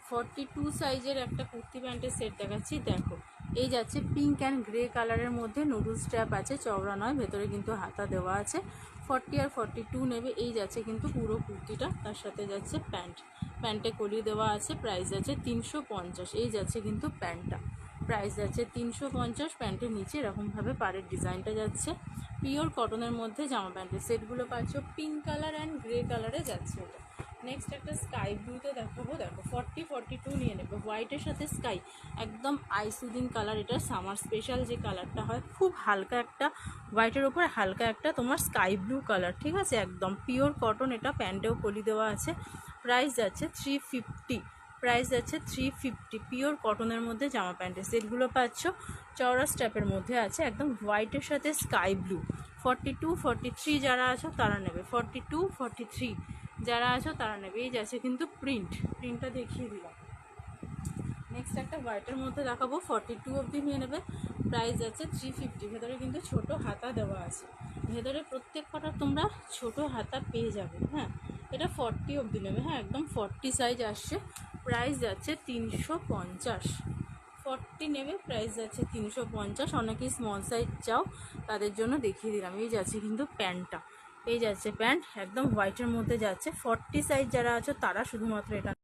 42 সাইজের একটা কুর্তি প্যান্টের সেট দেখাচ্ছি। দেখো, এই যাচ্ছে পিঙ্ক অ্যান্ড গ্রে কালারের মধ্যে, নুডলস স্ট্র্যাপ আছে, চওড়া নয়, ভেতরে কিন্তু হাতা দেওয়া আছে। 40 আর 42 নেবে। এই যাচ্ছে কিন্তু পুরো কুর্তিটা, তার সাথে যাচ্ছে প্যান্টে কলি দেওয়া আছে। প্রাইস আছে 350। এই যাচ্ছে কিন্তু প্যান্টটা, প্রাইস যাচ্ছে 350। প্যান্টের নিচে এরকমভাবে পাড়ের ডিজাইনটা যাচ্ছে। পিওর কটনের মধ্যে জামা প্যান্টের সেটগুলো পাচ্ছ। পিঙ্ক কালার অ্যান্ড গ্রে কালারে যাচ্ছে এটা। নেক্সট একটা স্কাই ব্লুতে দেখাবো। দেখো 40 42 নিয়ে নেবে। হোয়াইটের সাথে স্কাই, একদম আইসুদিন কালার। এটা সামার স্পেশাল যে কালারটা হয়, খুব হালকা একটা হোয়াইটের ওপর হালকা একটা তোমার স্কাই ব্লু কালার, ঠিক আছে, একদম পিওর কটন। এটা প্যান্টেও কলি দেওয়া আছে। প্রাইস যাচ্ছে 350। প্রাইস যাচ্ছে 350। পিওর কটনের মধ্যে জামা প্যান্টের সেটগুলো পাচ্ছ। চওড়া স্ট্যাপের মধ্যে আছে, একদম হোয়াইটের সাথে স্কাই ব্লু। 42 43 যারা আছো তারা নেবে। 42 43 যারা আছো তারা নেবে। এই যাচ্ছে কিন্তু প্রিন্টটা দেখিয়ে দিলাম। নেক্সট একটা হোয়াইটের মধ্যে দেখাবো। 42 অবধি নিয়ে নেবে। প্রাইস যাচ্ছে 350। ভেতরে কিন্তু ছোট হাতা দেওয়া আছে। ভেতরে প্রত্যেক কটা তোমরা ছোট হাতা পেয়ে যাবে। হ্যাঁ, এটা 40 অবধি নেবে। হ্যাঁ, একদম 40 সাইজ আসছে। প্রাইস যাচ্ছে 350। 40 নেবে, প্রাইস যাচ্ছে 350। অনেকেই স্মল সাইজ চাও, তাদের জন্য দেখিয়ে দিলাম। এই যাচ্ছে কিন্তু প্যান্টটা, এই যাচ্ছে প্যান্ট, একদম হোয়াইটের মধ্যে যাচ্ছে। 40 সাইজ যারা আছো তারা শুধুমাত্র এটা